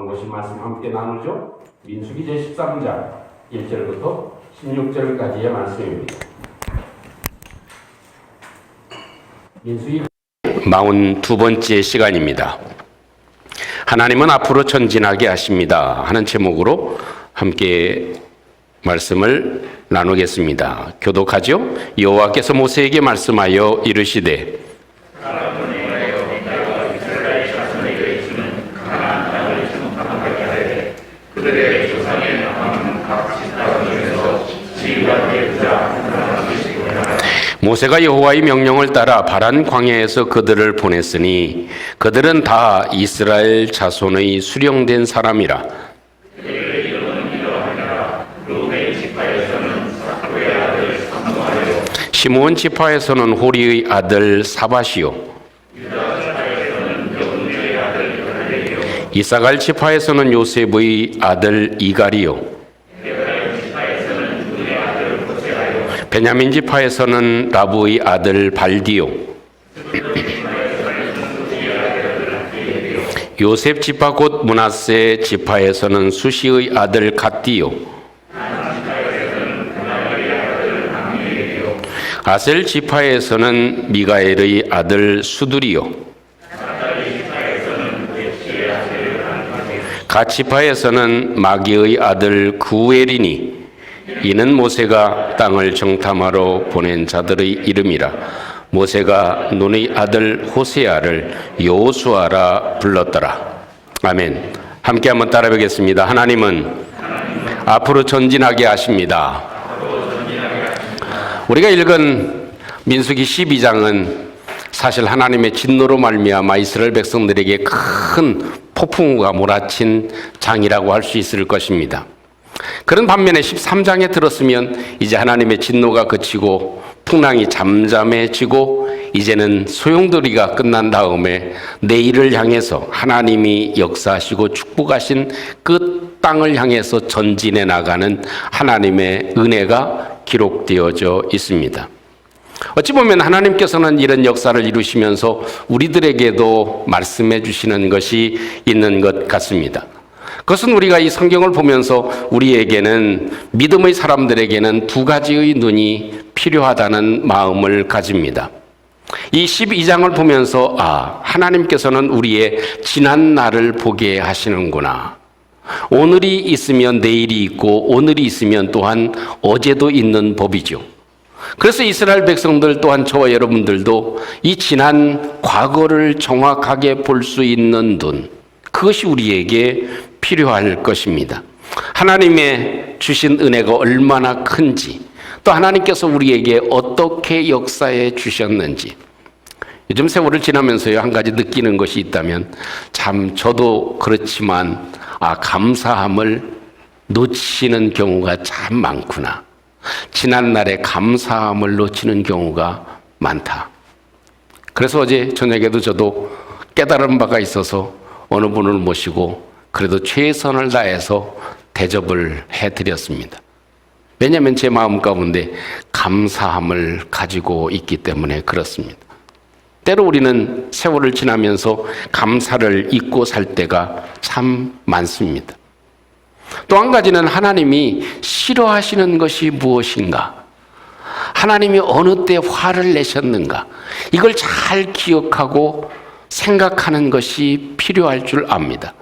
오늘 보신 말씀 함께 나누죠. 민수기 제13장 1절부터 16절까지의 말씀입니다. 민수기 42번째 시간입니다. 하나님은 앞으로 전진하게 하십니다 하는 제목으로 함께 말씀을 나누겠습니다. 교독하죠. 여호와께서 모세에게 말씀하여 이르시되 모세가 여호와의 명령을 따라 바란 광야에서 그들을 보냈으니 그들은 다 이스라엘 자손의 수령된 사람이라. 시므온 지파에서는 호리의 아들 사밧이요, 이사갈 지파에서는 요셉의 아들 이갈이요, 베냐민 지파에서는 라브의 아들 발디요, 요셉 지파 곧 므낫세 지파에서는 수시의 아들 갓디요, 아셀 지파에서는 미가엘의 아들 수두리요, 갓 지파에서는 마기의 아들 구엘이니 이는 모세가 땅을 정탐하러 보낸 자들의 이름이라. 모세가 눈의 아들 호세아를 여호수아라 불렀더라. 아멘. 함께 한번 따라 뵙겠습니다. 하나님은 앞으로 전진하게 하십니다. 우리가 읽은 민수기 12장은 사실 하나님의 진노로 말미암아 이스라엘 백성들에게 큰 폭풍우가 몰아친 장이라고 할 수 있을 것입니다. 그런 반면에 13장에 들었으면 이제 하나님의 진노가 그치고 풍랑이 잠잠해지고 이제는 소용돌이가 끝난 다음에 내일을 향해서 하나님이 역사하시고 축복하신 그 땅을 향해서 전진해 나가는 하나님의 은혜가 기록되어져 있습니다. 어찌 보면 하나님께서는 이런 역사를 이루시면서 우리들에게도 말씀해 주시는 것이 있는 것 같습니다. 그것은 우리가 이 성경을 보면서 우리에게는 믿음의 사람들에게는 두 가지의 눈이 필요하다는 마음을 가집니다. 이 12장을 보면서 하나님께서는 우리의 지난 날을 보게 하시는구나. 오늘이 있으면 내일이 있고 오늘이 있으면 또한 어제도 있는 법이죠. 그래서 이스라엘 백성들 또한 저와 여러분들도 이 지난 과거를 정확하게 볼 수 있는 눈, 그것이 우리에게 필요할 것입니다. 하나님의 주신 은혜가 얼마나 큰지, 또 하나님께서 우리에게 어떻게 역사해 주셨는지, 요즘 세월을 지나면서요 한 가지 느끼는 것이 있다면 참 저도 그렇지만 감사함을 놓치는 경우가 참 많구나. 지난날의 감사함을 놓치는 경우가 많다. 그래서 어제 저녁에도 저도 깨달은 바가 있어서 어느 분을 모시고 그래도 최선을 다해서 대접을 해드렸습니다. 왜냐하면 제 마음 가운데 감사함을 가지고 있기 때문에 그렇습니다. 때로 우리는 세월을 지나면서 감사를 잊고 살 때가 참 많습니다. 또 한 가지는 하나님이 싫어하시는 것이 무엇인가? 하나님이 어느 때 화를 내셨는가? 이걸 잘 기억하고 생각하는 것이 필요할 줄 압니다.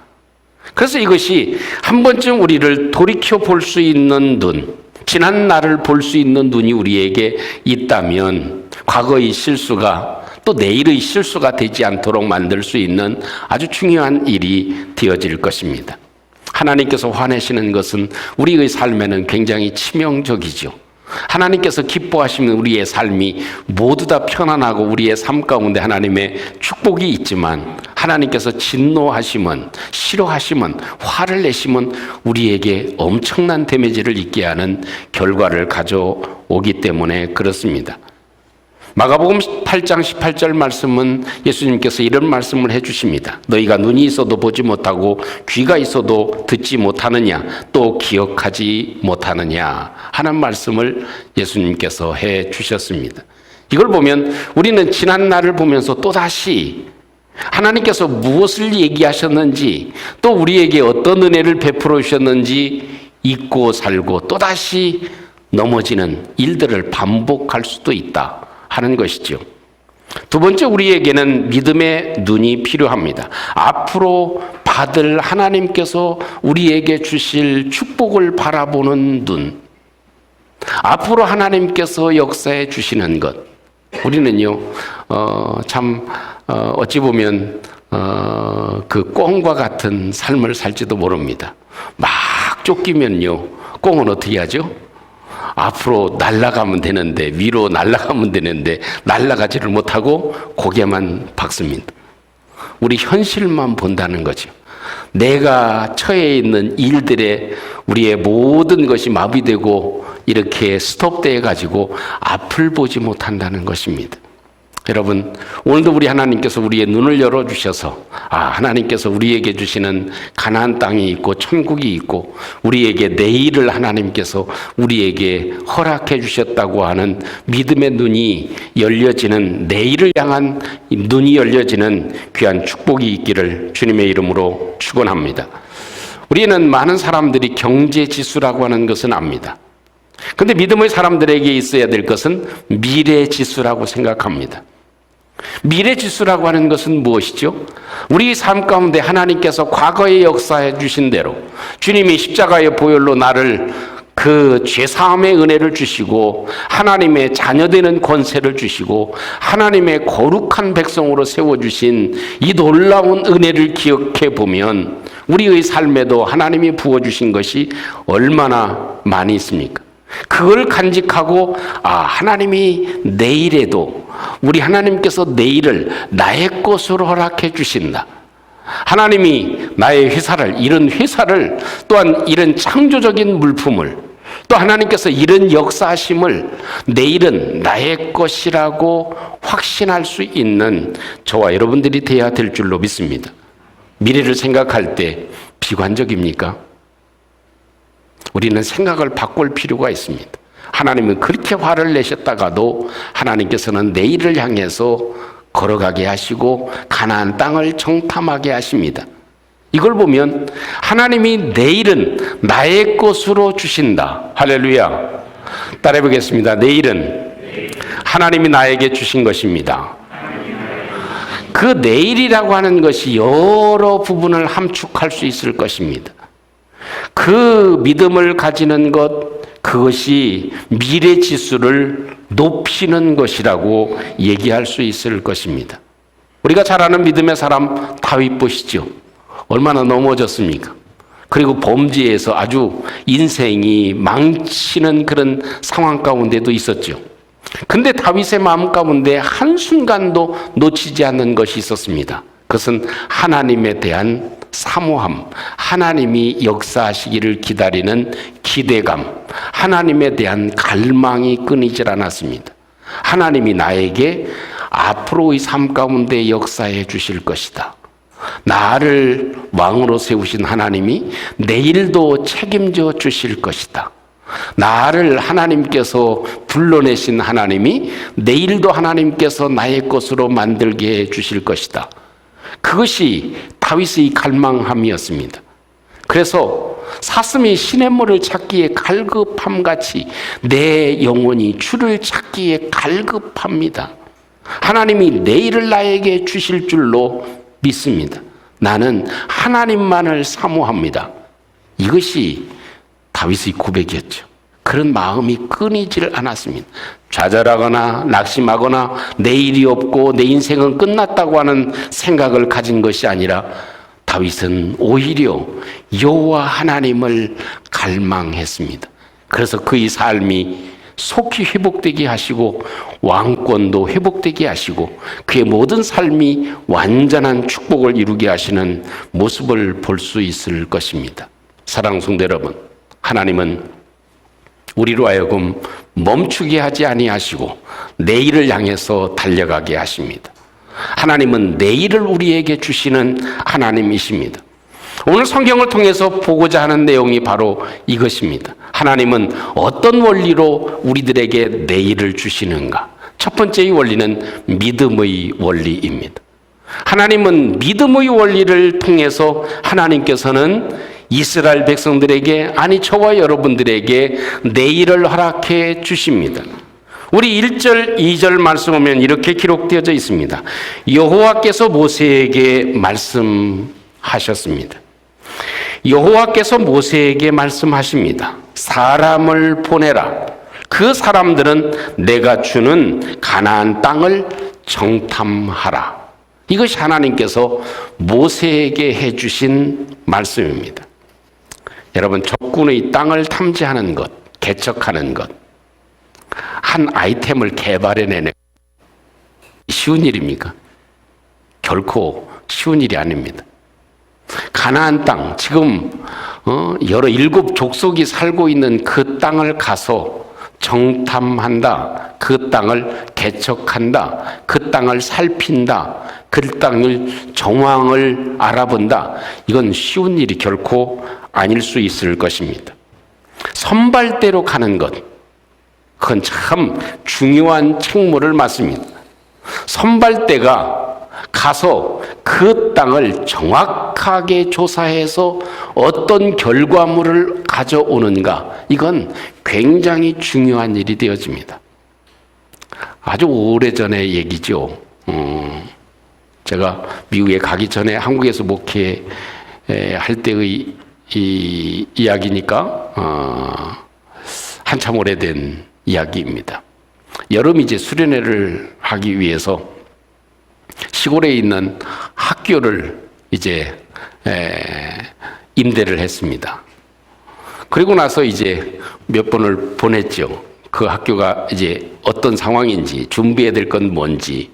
그래서 이것이 한 번쯤 우리를 돌이켜 볼 수 있는 눈, 지난 날을 볼 수 있는 눈이 우리에게 있다면 과거의 실수가 또 내일의 실수가 되지 않도록 만들 수 있는 아주 중요한 일이 되어질 것입니다. 하나님께서 화내시는 것은 우리의 삶에는 굉장히 치명적이죠. 하나님께서 기뻐하시는 우리의 삶이 모두 다 편안하고 우리의 삶 가운데 하나님의 축복이 있지만 하나님께서 진노하시면, 싫어하시면, 화를 내시면 우리에게 엄청난 데미지를 입게 하는 결과를 가져오기 때문에 그렇습니다. 마가복음 8장 18절 말씀은 예수님께서 이런 말씀을 해주십니다. 너희가 눈이 있어도 보지 못하고 귀가 있어도 듣지 못하느냐, 또 기억하지 못하느냐 하는 말씀을 예수님께서 해주셨습니다. 이걸 보면 우리는 지난 날을 보면서 또다시 하나님께서 무엇을 얘기하셨는지, 또 우리에게 어떤 은혜를 베풀어 주셨는지 잊고 살고 또다시 넘어지는 일들을 반복할 수도 있다 하는 것이죠. 두 번째, 우리에게는 믿음의 눈이 필요합니다. 앞으로 받을 하나님께서 우리에게 주실 축복을 바라보는 눈, 앞으로 하나님께서 역사해 주시는 것. 우리는요, 어찌 보면 그 꿩과 같은 삶을 살지도 모릅니다. 막 쫓기면요, 꿩은 어떻게 하죠? 앞으로 날아가면 되는데, 위로 날아가면 되는데 날아가지를 못하고 고개만 박습니다. 우리 현실만 본다는 거죠. 내가 처해 있는 일들에 우리의 모든 것이 마비되고 이렇게 스톱돼 가지고 앞을 보지 못한다는 것입니다. 여러분, 오늘도 우리 하나님께서 우리의 눈을 열어주셔서 하나님께서 우리에게 주시는 가나안 땅이 있고 천국이 있고 우리에게 내일을 하나님께서 우리에게 허락해 주셨다고 하는 믿음의 눈이 열려지는, 내일을 향한 눈이 열려지는 귀한 축복이 있기를 주님의 이름으로 축원합니다. 우리는 많은 사람들이 경제 지수라고 하는 것은 압니다. 그런데 믿음의 사람들에게 있어야 될 것은 미래 지수라고 생각합니다. 미래 지수라고 하는 것은 무엇이죠? 우리 삶 가운데 하나님께서 과거에 역사해 주신 대로 주님이 십자가의 보혈로 나를 그 죄사함의 은혜를 주시고 하나님의 자녀되는 권세를 주시고 하나님의 거룩한 백성으로 세워주신 이 놀라운 은혜를 기억해 보면 우리의 삶에도 하나님이 부어주신 것이 얼마나 많이 있습니까? 그걸 간직하고 하나님이 내일에도 우리 하나님께서 내일을 나의 것으로 허락해 주신다. 하나님이 나의 회사를, 이런 회사를, 또한 이런 창조적인 물품을, 또 하나님께서 이런 역사하심을 내일은 나의 것이라고 확신할 수 있는 저와 여러분들이 되어야 될 줄로 믿습니다. 미래를 생각할 때 비관적입니까? 우리는 생각을 바꿀 필요가 있습니다. 하나님은 그렇게 화를 내셨다가도 하나님께서는 내일을 향해서 걸어가게 하시고 가나안 땅을 정탐하게 하십니다. 이걸 보면 하나님이 내일은 나의 것으로 주신다. 할렐루야. 따라해 보겠습니다. 내일은 하나님이 나에게 주신 것입니다. 그 내일이라고 하는 것이 여러 부분을 함축할 수 있을 것입니다. 그 믿음을 가지는 것, 그것이 미래 지수를 높이는 것이라고 얘기할 수 있을 것입니다. 우리가 잘 아는 믿음의 사람 다윗 보시죠. 얼마나 넘어졌습니까? 그리고 범죄에서 아주 인생이 망치는 그런 상황 가운데도 있었죠. 근데 다윗의 마음 가운데 한순간도 놓치지 않는 것이 있었습니다. 그것은 하나님에 대한 사모함, 하나님이 역사하시기를 기다리는 기대감, 하나님에 대한 갈망이 끊이질 않았습니다. 하나님이 나에게 앞으로의 삶 가운데 역사해 주실 것이다. 나를 왕으로 세우신 하나님이 내일도 책임져 주실 것이다. 나를 하나님께서 불러내신 하나님이 내일도 하나님께서 나의 것으로 만들게 해 주실 것이다. 그것이 다윗의 갈망함이었습니다. 그래서 사슴이 시냇물을 찾기에 갈급함같이 내 영혼이 주를 찾기에 갈급합니다. 하나님이 내일을 나에게 주실 줄로 믿습니다. 나는 하나님만을 사모합니다. 이것이 다윗의 고백이었죠. 그런 마음이 끊이질 않았습니다. 좌절하거나 낙심하거나 내일이 없고 내 인생은 끝났다고 하는 생각을 가진 것이 아니라 다윗은 오히려 여호와 하나님을 갈망했습니다. 그래서 그의 삶이 속히 회복되게 하시고 왕권도 회복되게 하시고 그의 모든 삶이 완전한 축복을 이루게 하시는 모습을 볼 수 있을 것입니다. 사랑하는 성도 여러분, 하나님은 우리로 하여금 멈추게 하지 아니하시고 내일을 향해서 달려가게 하십니다. 하나님은 내일을 우리에게 주시는 하나님이십니다. 오늘 성경을 통해서 보고자 하는 내용이 바로 이것입니다. 하나님은 어떤 원리로 우리들에게 내일을 주시는가? 첫 번째의 원리는 믿음의 원리입니다. 하나님은 믿음의 원리를 통해서 하나님께서는 이스라엘 백성들에게, 아니 저와 여러분들에게 내일을 허락해 주십니다. 우리 1절, 2절 말씀 보면 이렇게 기록되어져 있습니다. 여호와께서 모세에게 말씀하셨습니다. 여호와께서 모세에게 말씀하십니다. 사람을 보내라. 그 사람들은 내가 주는 가나안 땅을 정탐하라. 이것이 하나님께서 모세에게 해주신 말씀입니다. 여러분, 적군의 땅을 탐지하는 것, 개척하는 것, 한 아이템을 개발해내는 쉬운 일입니까? 결코 쉬운 일이 아닙니다. 가나안 땅, 지금 여러 7 족속이 살고 있는 그 땅을 가서 정탐한다, 그 땅을 개척한다, 그 땅을 살핀다, 그 땅을 정황을 알아본다. 이건 쉬운 일이 결코 아닐 수 있을 것입니다. 선발대로 가는 것, 그건 참 중요한 책무를 맡습니다. 선발대가 가서 그 땅을 정확하게 조사해서 어떤 결과물을 가져오는가, 이건 굉장히 중요한 일이 되어집니다. 아주 오래전의 얘기죠. 제가 미국에 가기 전에 한국에서 목회할 때의 이 이야기니까 한참 오래된 이야기입니다. 여름 이제 수련회를 하기 위해서 시골에 있는 학교를 이제 임대를 했습니다. 그리고 나서 이제 몇 번을 보냈죠. 그 학교가 이제 어떤 상황인지, 준비해야 될 건 뭔지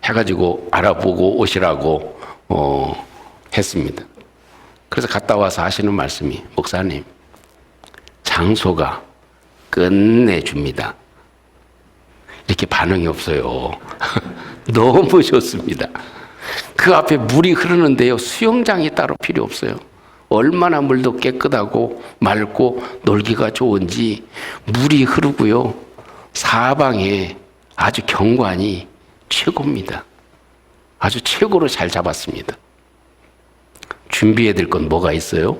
해가지고 알아보고 오시라고 했습니다. 그래서 갔다 와서 하시는 말씀이, 목사님, 장소가 끝내줍니다. 이렇게 반응이 없어요. 너무 좋습니다. 그 앞에 물이 흐르는데요, 수영장이 따로 필요 없어요. 얼마나 물도 깨끗하고 맑고 놀기가 좋은지 물이 흐르고요, 사방에 아주 경관이 최고입니다. 아주 최고로 잘 잡았습니다. 준비해야 될 건 뭐가 있어요?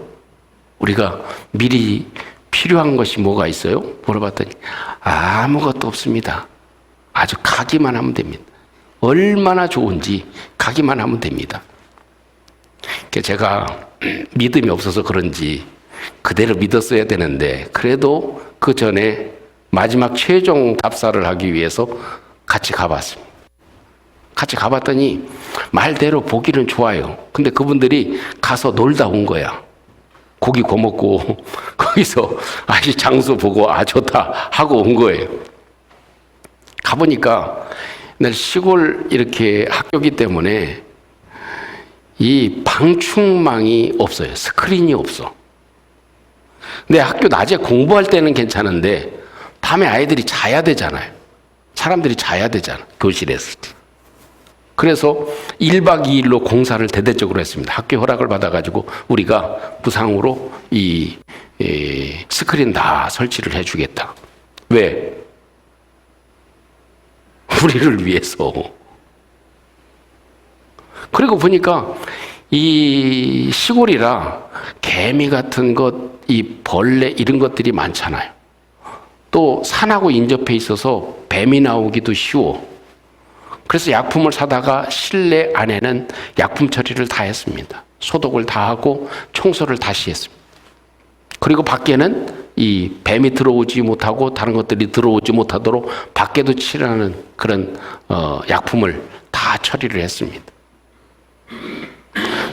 우리가 미리 필요한 것이 뭐가 있어요? 물어봤더니 아무것도 없습니다. 아주 가기만 하면 됩니다. 얼마나 좋은지 가기만 하면 됩니다. 제가 믿음이 없어서 그런지 그대로 믿었어야 되는데, 그래도 그 전에 마지막 최종 답사를 하기 위해서 같이 가봤습니다. 같이 가봤더니 말대로 보기는 좋아요. 근데 그분들이 가서 놀다 온 거야. 고기 구워 먹고 거기서 아주 장소 보고 아 좋다 하고 온 거예요. 가보니까 시골 이렇게 학교기 때문에 이 방충망이 없어요. 스크린이 없어. 근데 학교 낮에 공부할 때는 괜찮은데 밤에 아이들이 자야 되잖아요. 사람들이 자야 되잖아, 교실에서. 그래서 1박 2일로 공사를 대대적으로 했습니다. 학교 허락을 받아가지고 우리가 무상으로 이 스크린 다 설치를 해주겠다. 왜? 우리를 위해서. 그리고 보니까 이 시골이라 개미 같은 것, 이 벌레 이런 것들이 많잖아요. 또 산하고 인접해 있어서 뱀이 나오기도 쉬워. 그래서 약품을 사다가 실내 안에는 약품 처리를 다 했습니다. 소독을 다 하고 청소를 다시 했습니다. 그리고 밖에는 이 뱀이 들어오지 못하고 다른 것들이 들어오지 못하도록 밖에도 칠하는 그런 약품을 다 처리를 했습니다.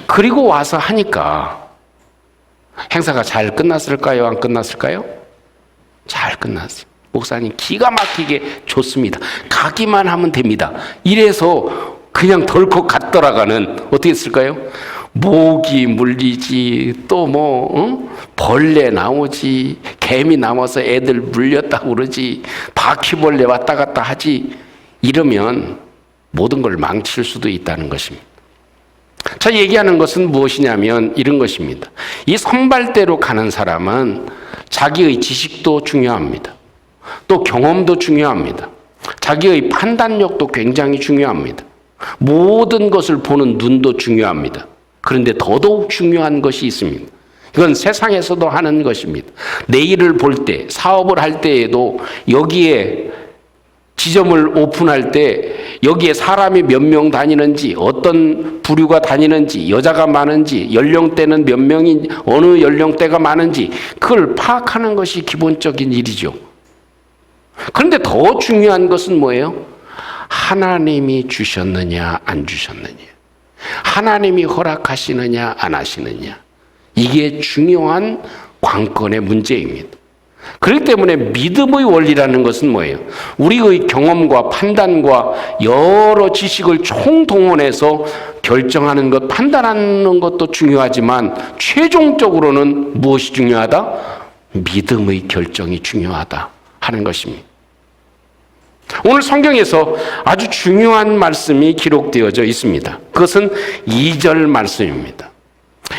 그리고 와서 하니까 행사가 잘 끝났을까요? 안 끝났을까요? 잘 끝났어요. 목사님, 기가 막히게 좋습니다. 가기만 하면 됩니다. 이래서 그냥 덜컥 갔더라가는 어떻게 했을까요? 모기 물리지, 또 벌레 나오지, 개미 나와서 애들 물렸다고 그러지, 바퀴벌레 왔다 갔다 하지, 이러면 모든 걸 망칠 수도 있다는 것입니다. 자, 얘기하는 것은 무엇이냐면 이런 것입니다. 이 선발대로 가는 사람은 자기의 지식도 중요합니다. 또 경험도 중요합니다. 자기의 판단력도 굉장히 중요합니다. 모든 것을 보는 눈도 중요합니다. 그런데 더더욱 중요한 것이 있습니다. 이건 세상에서도 하는 것입니다. 내일을 볼 때, 사업을 할 때에도 여기에 지점을 오픈할 때 여기에 사람이 몇 명 다니는지, 어떤 부류가 다니는지, 여자가 많은지, 연령대는 몇 명인, 어느 연령대가 많은지 그걸 파악하는 것이 기본적인 일이죠. 그런데 더 중요한 것은 뭐예요? 하나님이 주셨느냐 안 주셨느냐, 하나님이 허락하시느냐 안 하시느냐, 이게 중요한 관건의 문제입니다. 그렇기 때문에 믿음의 원리라는 것은 뭐예요? 우리의 경험과 판단과 여러 지식을 총동원해서 결정하는 것, 판단하는 것도 중요하지만 최종적으로는 무엇이 중요하다? 믿음의 결정이 중요하다 하는 것입니다. 오늘 성경에서 아주 중요한 말씀이 기록되어져 있습니다. 그것은 2절 말씀입니다.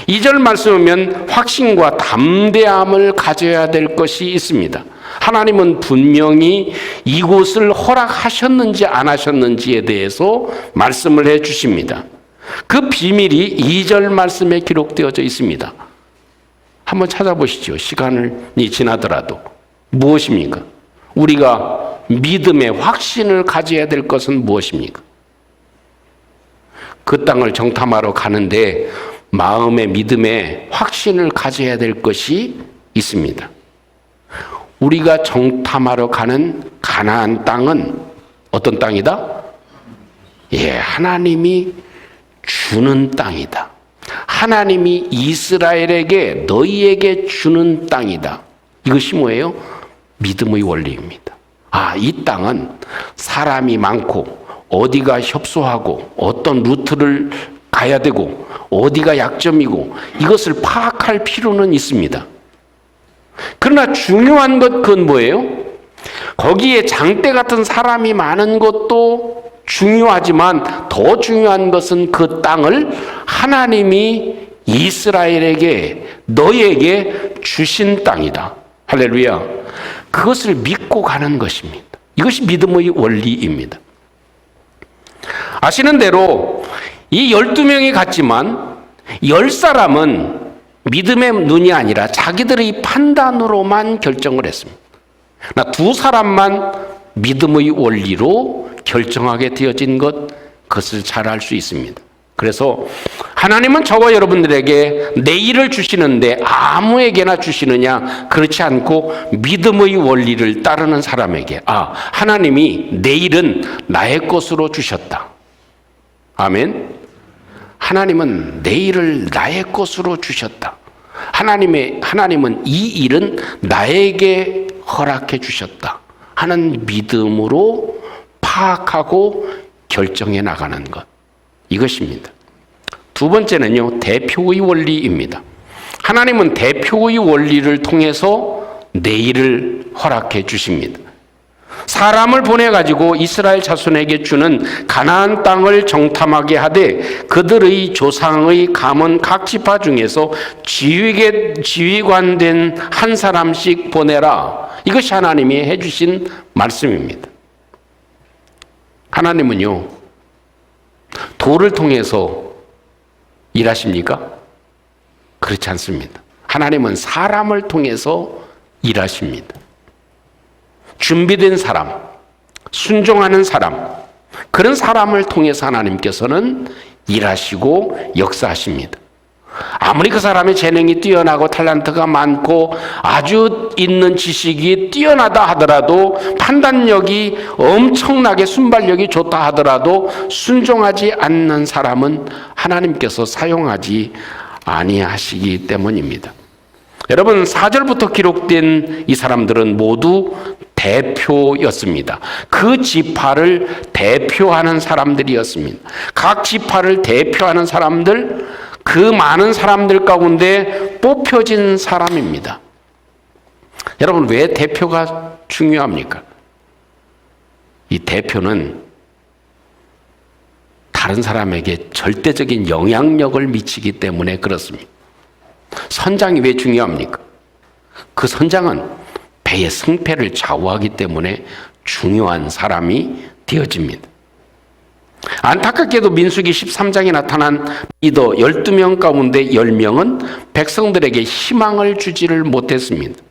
2절 말씀이면 확신과 담대함을 가져야 될 것이 있습니다. 하나님은 분명히 이곳을 허락하셨는지 안 하셨는지에 대해서 말씀을 해 주십니다. 그 비밀이 2절 말씀에 기록되어져 있습니다. 한번 찾아보시죠. 시간이 지나더라도. 무엇입니까? 우리가 믿음의 확신을 가져야 될 것은 무엇입니까? 그 땅을 정탐하러 가는데 마음의 믿음의 확신을 가져야 될 것이 있습니다. 우리가 정탐하러 가는 가나안 땅은 어떤 땅이다? 하나님이 주는 땅이다. 하나님이 이스라엘에게, 너희에게 주는 땅이다. 이것이 뭐예요? 믿음의 원리입니다. 이 땅은 사람이 많고 어디가 협소하고 어떤 루트를 가야 되고 어디가 약점이고 이것을 파악할 필요는 있습니다. 그러나 중요한 것 그건 뭐예요? 거기에 장대 같은 사람이 많은 것도 중요하지만 더 중요한 것은 그 땅을 하나님이 이스라엘에게, 너희에게 주신 땅이다. 할렐루야. 그것을 믿고 가는 것입니다. 이것이 믿음의 원리입니다. 아시는 대로 이 12명이 갔지만 10사람은 믿음의 눈이 아니라 자기들의 판단으로만 결정을 했습니다. 그러나 2사람만 믿음의 원리로 결정하게 되어진 것, 그것을 잘 알 수 있습니다. 그래서 하나님은 저와 여러분들에게 내일을 주시는데 아무에게나 주시느냐? 그렇지 않고 믿음의 원리를 따르는 사람에게 하나님이 내일은 나의 것으로 주셨다. 아멘. 하나님은 내일을 나의 것으로 주셨다. 하나님은 이 일은 나에게 허락해 주셨다 하는 믿음으로 파악하고 결정해 나가는 것, 이것입니다. 두 번째는요, 대표의 원리입니다. 하나님은 대표의 원리를 통해서 내일을 허락해 주십니다. 사람을 보내가지고 이스라엘 자손에게 주는 가나안 땅을 정탐하게 하되 그들의 조상의 가문 각 지파 중에서 지휘관된 한 사람씩 보내라. 이것이 하나님이 해주신 말씀입니다. 하나님은요, 돌을 통해서 일하십니까? 그렇지 않습니다. 하나님은 사람을 통해서 일하십니다. 준비된 사람, 순종하는 사람, 그런 사람을 통해서 하나님께서는 일하시고 역사하십니다. 아무리 그 사람의 재능이 뛰어나고 탤런트가 많고 아주 있는 지식이 뛰어나다 하더라도, 판단력이 엄청나게 순발력이 좋다 하더라도 순종하지 않는 사람은 하나님께서 사용하지 아니하시기 때문입니다. 여러분, 4절부터 기록된 이 사람들은 모두 대표였습니다. 그 지파를 대표하는 사람들이었습니다. 각 지파를 대표하는 사람들, 그 많은 사람들 가운데 뽑혀진 사람입니다. 여러분, 왜 대표가 중요합니까? 이 대표는 다른 사람에게 절대적인 영향력을 미치기 때문에 그렇습니다. 선장이 왜 중요합니까? 그 선장은 배의 승패를 좌우하기 때문에 중요한 사람이 되어집니다. 안타깝게도 민수기 13장에 나타난 리더 12명 가운데 10명은 백성들에게 희망을 주지를 못했습니다.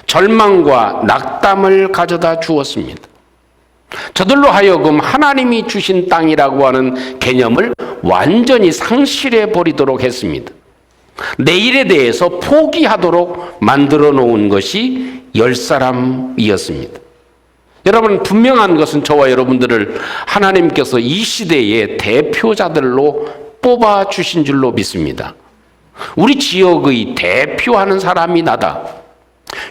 절망과 낙담을 가져다 주었습니다. 저들로 하여금 하나님이 주신 땅이라고 하는 개념을 완전히 상실해 버리도록 했습니다. 내일에 대해서 포기하도록 만들어 놓은 것이 10사람이었습니다. 여러분, 분명한 것은 저와 여러분들을 하나님께서 이 시대의 대표자들로 뽑아 주신 줄로 믿습니다. 우리 지역의 대표하는 사람이 나다.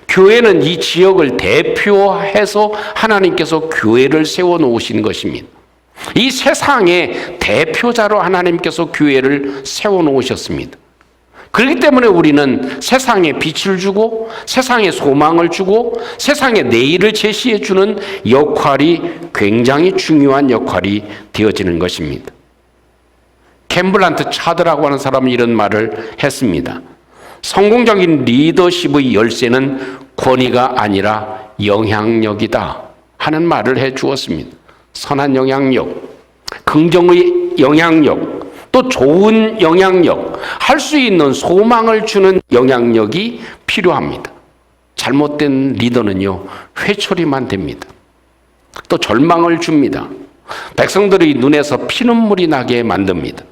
교회는 이 지역을 대표해서 하나님께서 교회를 세워 놓으신 것입니다. 이 세상의 대표자로 하나님께서 교회를 세워 놓으셨습니다. 그렇기 때문에 우리는 세상에 빛을 주고 세상에 소망을 주고 세상에 내일을 제시해 주는 역할이 굉장히 중요한 역할이 되어지는 것입니다. 캠블란트 차드라고 하는 사람은 이런 말을 했습니다. 성공적인 리더십의 열쇠는 권위가 아니라 영향력이다 하는 말을 해 주었습니다. 선한 영향력, 긍정의 영향력, 또 좋은 영향력, 할 수 있는 소망을 주는 영향력이 필요합니다. 잘못된 리더는요, 회초리만 됩니다. 또 절망을 줍니다. 백성들의 눈에서 피눈물이 나게 만듭니다.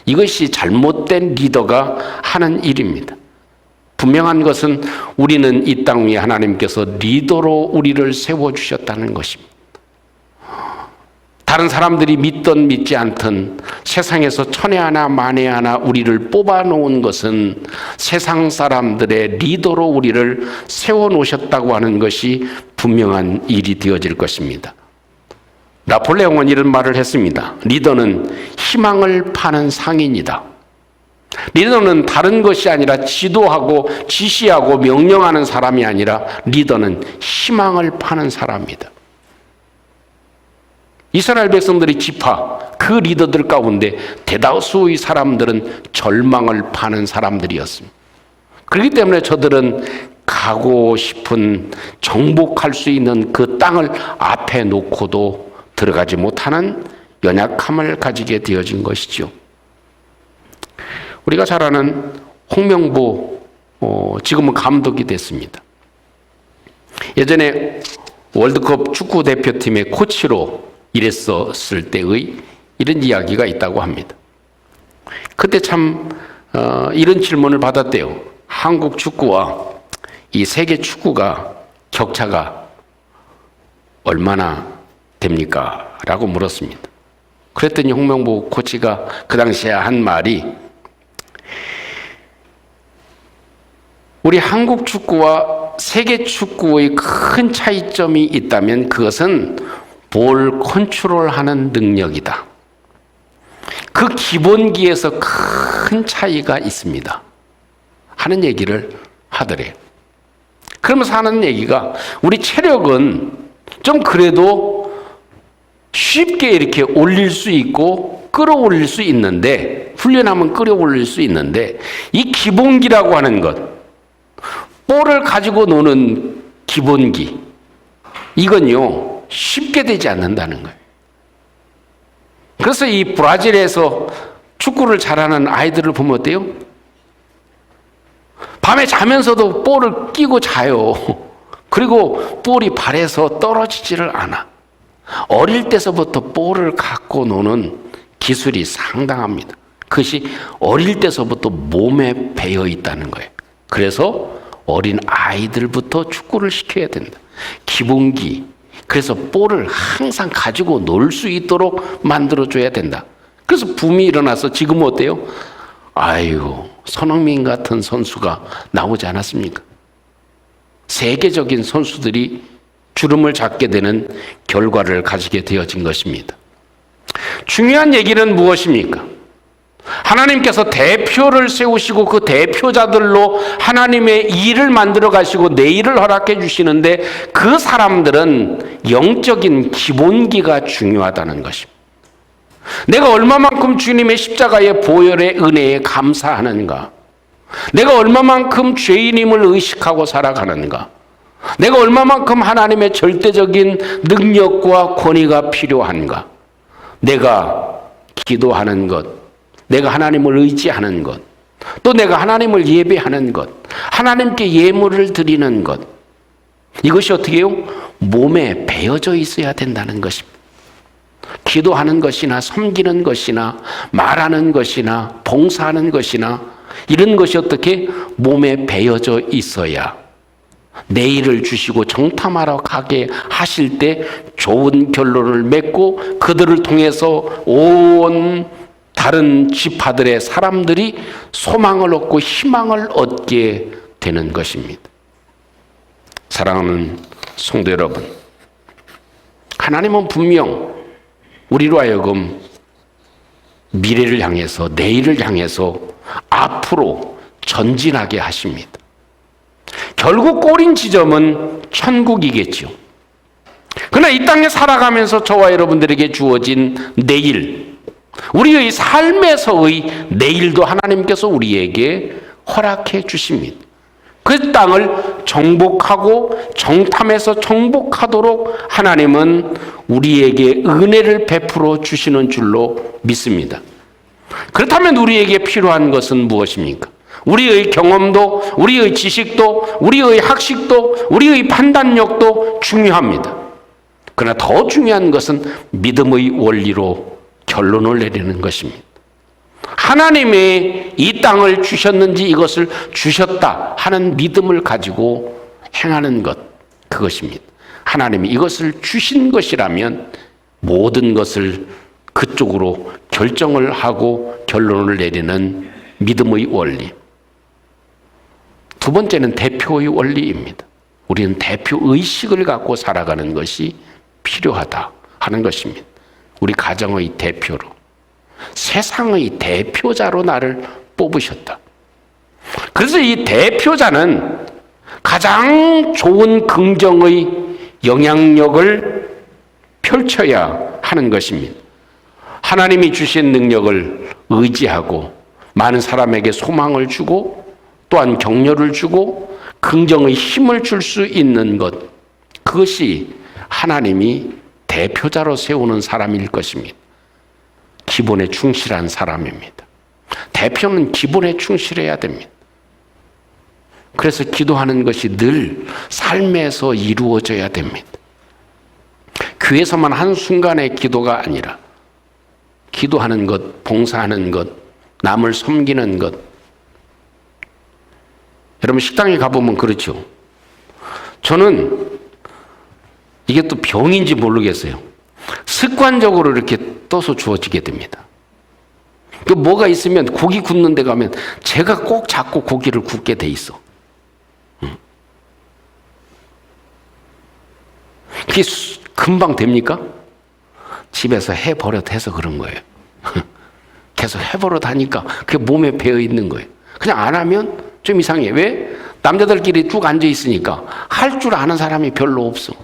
이것이 잘못된 리더가 하는 일입니다. 분명한 것은 우리는 이 땅 위에 하나님께서 리더로 우리를 세워주셨다는 것입니다. 다른 사람들이 믿든 믿지 않든 세상에서 천에 하나 만에 하나 우리를 뽑아놓은 것은 세상 사람들의 리더로 우리를 세워놓으셨다고 하는 것이 분명한 일이 되어질 것입니다. 나폴레옹은 이런 말을 했습니다. 리더는 희망을 파는 상인이다. 리더는 다른 것이 아니라 지도하고 지시하고 명령하는 사람이 아니라 리더는 희망을 파는 사람이다. 이스라엘 백성들의 지파, 그 리더들 가운데 대다수의 사람들은 절망을 파는 사람들이었습니다. 그렇기 때문에 저들은 가고 싶은 정복할 수 있는 그 땅을 앞에 놓고도 들어가지 못하는 연약함을 가지게 되어진 것이죠. 우리가 잘 아는 홍명보, 지금은 감독이 됐습니다. 예전에 월드컵 축구 대표팀의 코치로 일했었을 때의 이런 이야기가 있다고 합니다. 그때 참 이런 질문을 받았대요. 한국 축구와 이 세계 축구가 격차가 얼마나 됩니까? 라고 물었습니다. 그랬더니 홍명보 코치가 그 당시에 한 말이, 우리 한국 축구와 세계 축구의 큰 차이점이 있다면 그것은 볼 컨트롤하는 능력이다. 그 기본기에서 큰 차이가 있습니다. 하는 얘기를 하더래요. 그러면서 하는 얘기가, 우리 체력은 좀 그래도 쉽게 이렇게 올릴 수 있고 끌어올릴 수 있는데, 훈련하면 끌어올릴 수 있는데, 이 기본기라고 하는 것, 볼을 가지고 노는 기본기, 이건요 쉽게 되지 않는다는 거예요. 그래서 이 브라질에서 축구를 잘하는 아이들을 보면 어때요? 밤에 자면서도 볼을 끼고 자요. 그리고 볼이 발에서 떨어지지를 않아. 어릴 때서부터 볼을 갖고 노는 기술이 상당합니다. 그것이 어릴 때서부터 몸에 배어 있다는 거예요. 그래서 어린 아이들부터 축구를 시켜야 된다. 기본기. 그래서 볼을 항상 가지고 놀 수 있도록 만들어줘야 된다. 그래서 붐이 일어나서 지금 어때요? 아유, 손흥민 같은 선수가 나오지 않았습니까? 세계적인 선수들이 주름을 잡게 되는 결과를 가지게 되어진 것입니다. 중요한 얘기는 무엇입니까? 하나님께서 대표를 세우시고 그 대표자들로 하나님의 일을 만들어 가시고 내일을 허락해 주시는데, 그 사람들은 영적인 기본기가 중요하다는 것입니다. 내가 얼마만큼 주님의 십자가의 보혈의 은혜에 감사하는가? 내가 얼마만큼 죄인임을 의식하고 살아가는가? 내가 얼마만큼 하나님의 절대적인 능력과 권위가 필요한가? 내가 기도하는 것, 내가 하나님을 의지하는 것, 또 내가 하나님을 예배하는 것, 하나님께 예물을 드리는 것, 이것이 어떻게 해요? 몸에 배어져 있어야 된다는 것입니다. 기도하는 것이나 섬기는 것이나 말하는 것이나 봉사하는 것이나 이런 것이 어떻게 몸에 배어져 있어야 내일을 주시고 정탐하러 가게 하실 때 좋은 결론을 맺고 그들을 통해서 온 다른 지파들의 사람들이 소망을 얻고 희망을 얻게 되는 것입니다. 사랑하는 성도 여러분, 하나님은 분명 우리로 하여금 미래를 향해서, 내일을 향해서 앞으로 전진하게 하십니다. 결국 꼬린 지점은 천국이겠죠. 그러나 이 땅에 살아가면서 저와 여러분들에게 주어진 내일, 우리의 삶에서의 내일도 하나님께서 우리에게 허락해 주십니다. 그 땅을 정복하고 정탐해서 정복하도록 하나님은 우리에게 은혜를 베풀어 주시는 줄로 믿습니다. 그렇다면 우리에게 필요한 것은 무엇입니까? 우리의 경험도, 우리의 지식도, 우리의 학식도, 우리의 판단력도 중요합니다. 그러나 더 중요한 것은 믿음의 원리로 결론을 내리는 것입니다. 하나님이 이 땅을 주셨는지 이것을 주셨다 하는 믿음을 가지고 행하는 것, 그것입니다. 하나님이 이것을 주신 것이라면 모든 것을 그쪽으로 결정을 하고 결론을 내리는 믿음의 원리. 두 번째는 대표의 원리입니다. 우리는 대표 의식을 갖고 살아가는 것이 필요하다 하는 것입니다. 우리 가정의 대표로, 세상의 대표자로 나를 뽑으셨다. 그래서 이 대표자는 가장 좋은 긍정의 영향력을 펼쳐야 하는 것입니다. 하나님이 주신 능력을 의지하고 많은 사람에게 소망을 주고 또한 격려를 주고 긍정의 힘을 줄 수 있는 것, 그것이 하나님이 대표자로 세우는 사람일 것입니다. 기본에 충실한 사람입니다. 대표는 기본에 충실해야 됩니다. 그래서 기도하는 것이 늘 삶에서 이루어져야 됩니다. 교회에서만 한순간의 기도가 아니라 기도하는 것, 봉사하는 것, 남을 섬기는 것. 여러분 식당에 가보면 그렇죠. 저는 이게 또 병인지 모르겠어요. 습관적으로 이렇게 떠서 주어지게 됩니다. 그 뭐가 있으면 고기 굽는 데 가면 제가 꼭 잡고 고기를 굽게 돼 있어. 그게 금방 됩니까? 집에서 해버릇 해서 그런 거예요. 계속 해버릇 하니까 그게 몸에 배어 있는 거예요. 그냥 안 하면 좀 이상해. 왜? 남자들끼리 쭉 앉아 있으니까 할 줄 아는 사람이 별로 없어.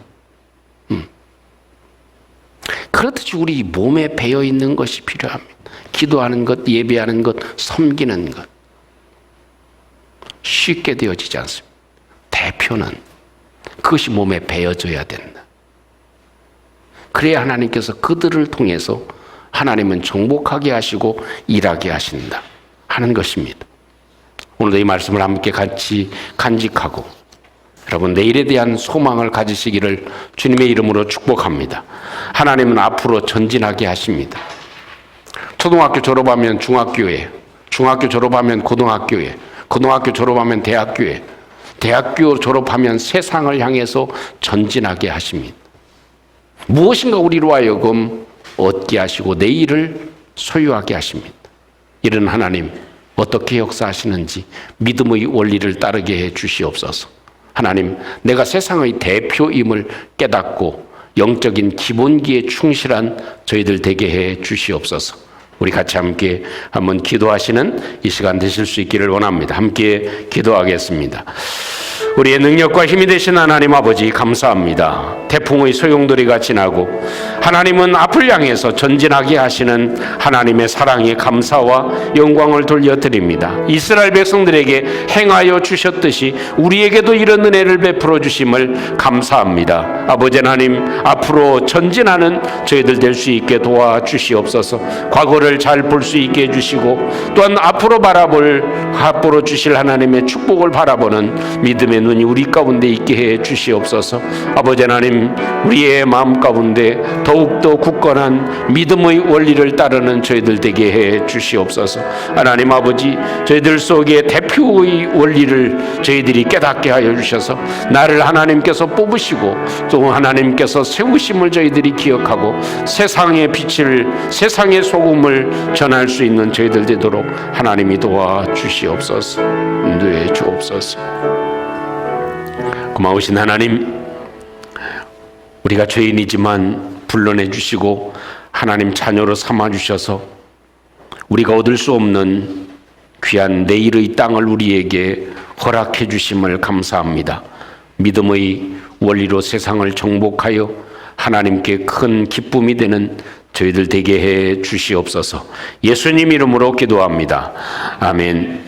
그렇듯이 우리 몸에 배어 있는 것이 필요합니다. 기도하는 것, 예배하는 것, 섬기는 것. 쉽게 되어지지 않습니다. 대표는 그것이 몸에 배어져야 된다. 그래야 하나님께서 그들을 통해서 하나님은 정복하게 하시고 일하게 하신다 하는 것입니다. 오늘도 이 말씀을 함께 같이 간직하고 여러분 내일에 대한 소망을 가지시기를 주님의 이름으로 축복합니다. 하나님은 앞으로 전진하게 하십니다. 초등학교 졸업하면 중학교에, 중학교 졸업하면 고등학교에, 고등학교 졸업하면 대학교에, 대학교 졸업하면 세상을 향해서 전진하게 하십니다. 무엇인가 우리로 하여금 얻게 하시고 내일을 소유하게 하십니다. 이런 하나님 어떻게 역사하시는지 믿음의 원리를 따르게 해 주시옵소서. 하나님, 내가 세상의 대표임을 깨닫고 영적인 기본기에 충실한 저희들 되게 해 주시옵소서. 우리 같이 함께 한번 기도하시는 이 시간 되실 수 있기를 원합니다. 함께 기도하겠습니다. 우리의 능력과 힘이 되신 하나님 아버지 감사합니다. 태풍의 소용돌이가 지나고 하나님은 앞을 향해서 전진하게 하시는 하나님의 사랑에 감사와 영광을 돌려드립니다. 이스라엘 백성들에게 행하여 주셨듯이 우리에게도 이런 은혜를 베풀어 주심을 감사합니다. 아버지 하나님, 앞으로 전진하는 저희들 될 수 있게 도와주시옵소서. 과거를 잘 볼 수 있게 해주시고 또한 앞으로 주실 하나님의 축복을 바라보는 믿음의 눈이 우리 가운데 있게 해 주시옵소서. 아버지 하나님, 우리의 마음 가운데 더욱더 굳건한 믿음의 원리를 따르는 저희들 되게 해 주시옵소서. 하나님 아버지, 저희들 속에 대표의 원리를 저희들이 깨닫게 하여 주셔서 나를 하나님께서 뽑으시고 또 하나님께서 세우심을 저희들이 기억하고 세상의 빛을, 세상의 소금을 전할 수 있는 저희들 되도록 하나님이 도와주시옵소서. 인도해 주옵소서. 고마우신 하나님, 우리가 죄인이지만 불러내 주시고 하나님 자녀로 삼아 주셔서 우리가 얻을 수 없는 귀한 내일의 땅을 우리에게 허락해 주심을 감사합니다. 믿음의 원리로 세상을 정복하여 하나님께 큰 기쁨이 되는 저희들 되게 해 주시옵소서. 예수님 이름으로 기도합니다. 아멘.